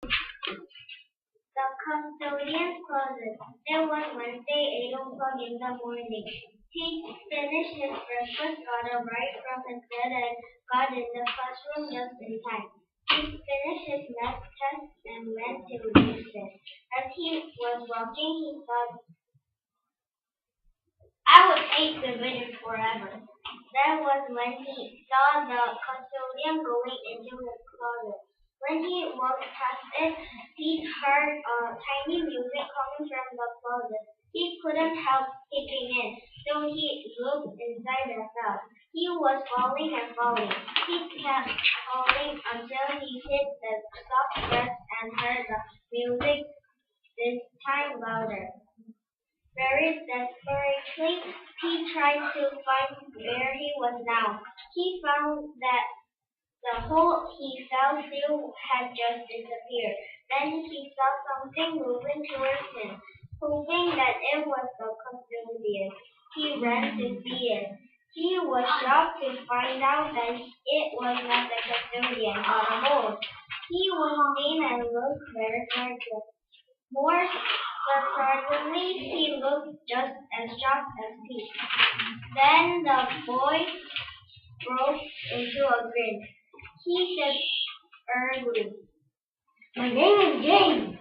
The custodian's closet. It was Wednesday, 8 o'clock in the morning. He finished his breakfast, got up right from his bed, and got in the classroom just in time. He finished his math test and went to recess. As he was walking, he thought, I would hate division forever. That was when he saw the custodian going into his closet. When he walked past it, he heard tiny music coming from the closet. He couldn't help peeking in, so he looked inside and fell. He was falling and falling. He kept falling until he hit the soft grass and heard the music this time louder. Very desperately, he tried to find where he was now. He found that the hole he fell through had just disappeared. Then he saw something moving towards him, hoping that it was the custodian. He ran to see it. He was shocked to find out that it was not the custodian, but a mole. He was thin and looked very frightened. More surprisingly, he looked just as shocked as Pete. Then the boy broke into a grin. He said earnestly, My name is James.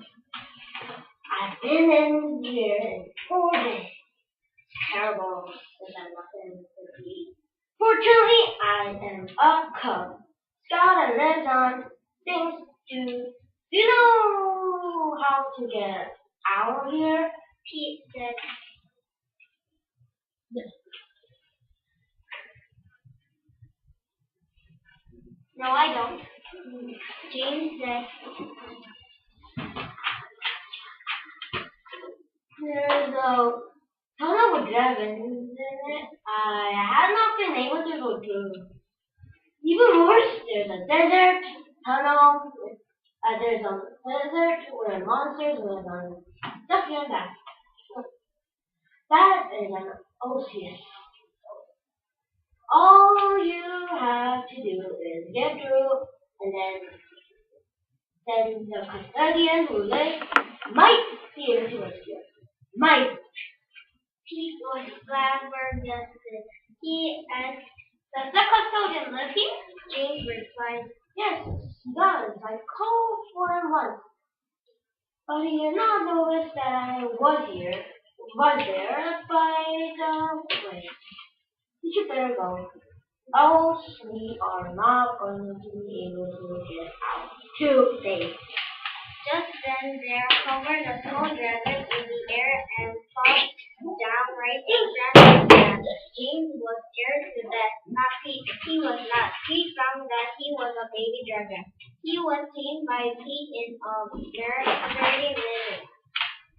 I've been in here 4 days. Terrible since I'm nothing to eat. Fortunately, I am a cub. Scout and lives on things to. Do you know how to get out of here? Pete said. No, I don't. James said. There's a tunnel with dragons in it. I have not been able to go through. Even worse, there's a desert tunnel. There's a desert where monsters live on. Stuff like that. That is an ocean. All you have to do is get through, and then the custodian who lives might be able to rescue us. Might. Pete was flabbergasted. He asked, Does the custodian live here? James replied, Yes, he does. I called for him once. But he did not notice that I was there by the way. You should better go. Else we are not going to be able to get out today. Just then there hovered a small dragon in the air and popped down right in front of them. James was scared to death. Not Pete. He was not. Pete found that he was a baby dragon. He was tamed by Pete in a very minute.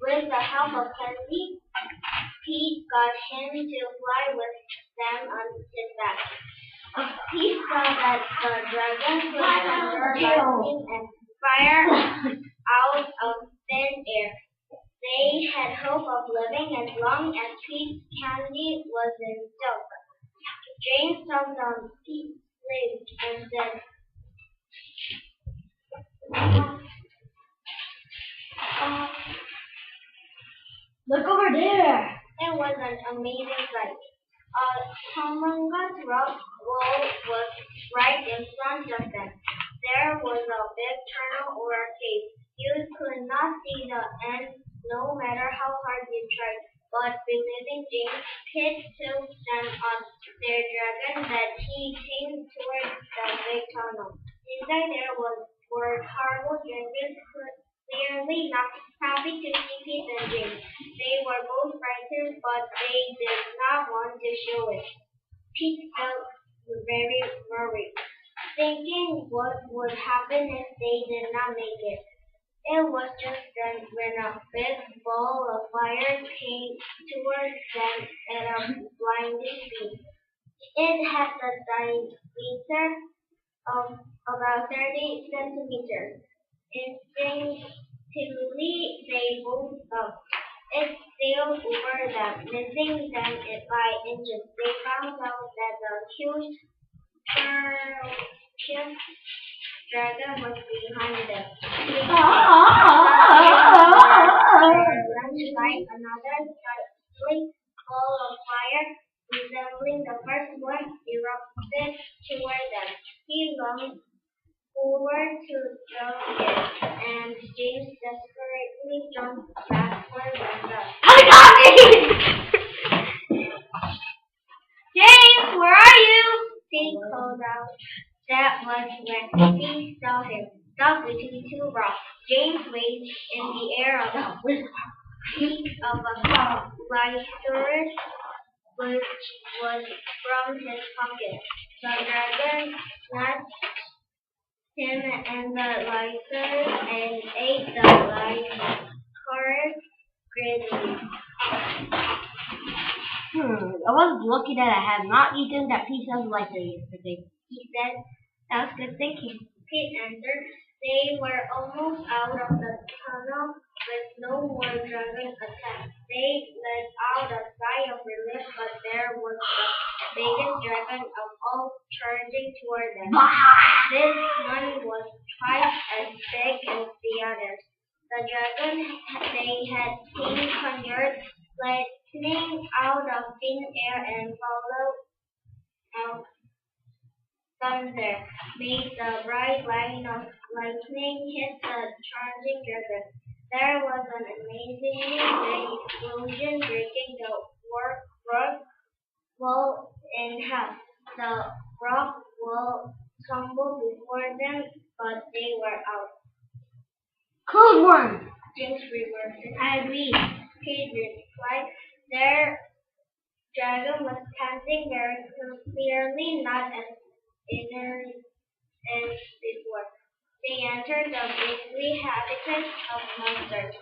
With the help of Kenzie, Pete got him to fly with them on his back. Pete saw that the dragon could thunder, lightning, and fire out of thin air. They had hope of living as long as Pete's candy was in silk. James tugged on Pete's sleeve and said, Look over there! It was an amazing sight. A humongous rock wall was right in front of them. There was a big tunnel or a cave. You could not see the end no matter how hard you tried. But believing James, Pete took them on their dragon that he came towards the big tunnel. Inside there were horrible dragons clearly not happy to see Pete and James. They were both frightened, but they did not want to show it. Pete felt very worried, thinking what would happen if they did not make it. It was just then when a big ball of fire came towards them at a blinding speed. It had the diameter of about 30 centimeters. Instinctively, they both stopped. It sailed over them, missing them by inches. They found out that the huge dragon was behind them. James desperately jumped backwards and the I got me! James, where are you? He called out. That was when he saw him, stuck between two rocks. James waved in the air on the peak of a lysaurus, which was from his pocket. The dragon snatched him and the lysaurus and ate the lysaurus greedily. I was lucky that I had not eaten that piece of lighter yesterday. He said, "That's good thinking." Pete answered. They were almost out of the tunnel with no more dragon attacks. They let out a sigh of relief, but there was the biggest dragon of all charging toward them. This one was twice as big as the others. The dragon they had seen conjured lightning out of thin air and followed out thunder made the bright line of lightning hit the charging dragon. There was an amazingly big explosion, breaking the rock wall in half. The rock wall tumbled before them, but they were out. Cold one! James reverted. I agree. Pete replied. Their dragon was panting very clearly, not as inert as before. They entered the priestly habitat of monsters.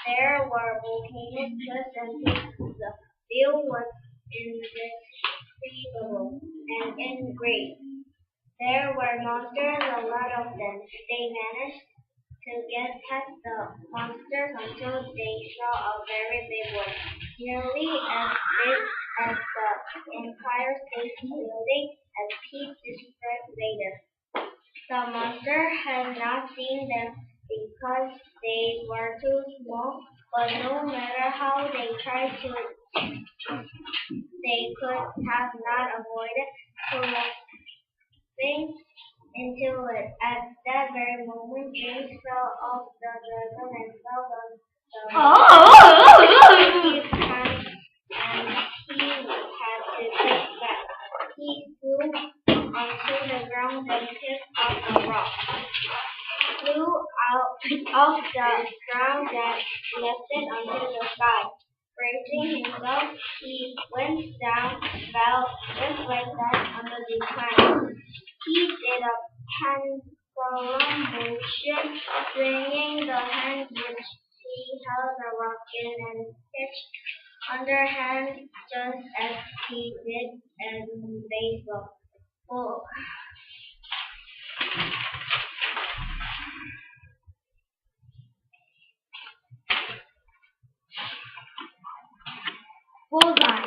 There were volcanic cliffs and peaks. The view was indescribable and great. There were monsters, a lot of them. They managed to get past the monsters until they saw a very big one, nearly as big as the Empire State Building, as Pete described later. The monster had not seen them because they were too small, but no matter how they tried to, they could have not avoided collapsing into it. At that very moment, James fell off the dragon and fell on his hands, and he had to get back. He flew onto the ground and picked up a rock. Flew out off the ground and lifted onto the sky. Bracing himself, he went down, fell just like that on the decline. He did a pendulum motion, swinging the hand which he held the rock in and pitched underhand just as he did in baseball. Oh. Bullseye.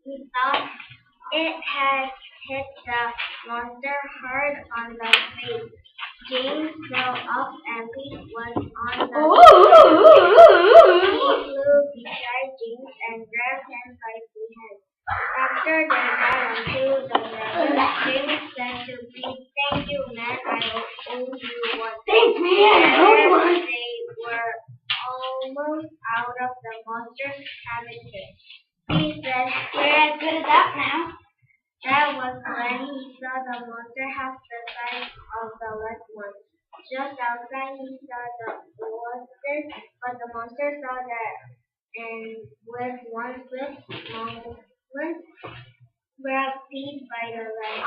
He thought it had hit the monster hard on the face. James fell off and Pete was on the ground. He flew beside James and grabbed him by the hand. After they got onto the ground, James said to Pete, "Thank you, man. I owe you one." Thanks, man! I owe you one! They were almost out of the monster's habitat. He said, "We're as good as that now." That was when he saw the monster half the size of the last one. Just outside he saw the monster, but the monster saw that and with one swift movement grabbed Pete by the leg.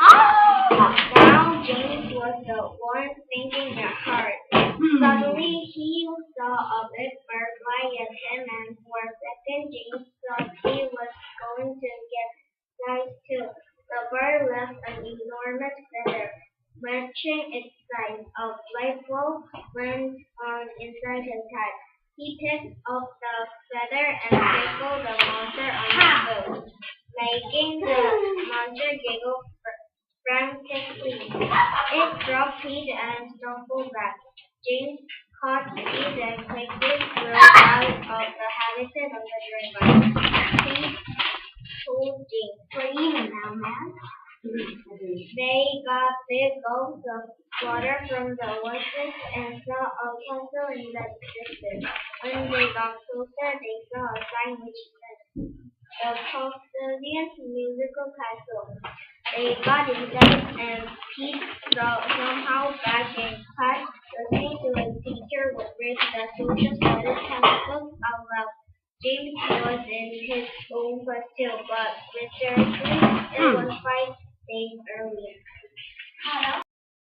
Now James was the one thinking that hard. Suddenly he saw a big bird fly at him, and for a second James thought he was going to get sliced too. The bird left an enormous feather, matching its size. A light bulb went on inside his head. He picked up the feather and tickled the monster on the foot, making the monster giggle frantically. It dropped Pete and stumbled back. James caught Pete and quickly flew out of the habitat of the dragon. Pete told James, "We're even now, man." They got big gulps of water from the oasis and saw a castle in the distance. When they got closer, they saw a sign which said, "The Castilian's Musical Castle." They got inside and Pete somehow back in class, listening to his teacher read the social studies textbook out loud. James was in his own class too, but mysteriously it was 5 days earlier.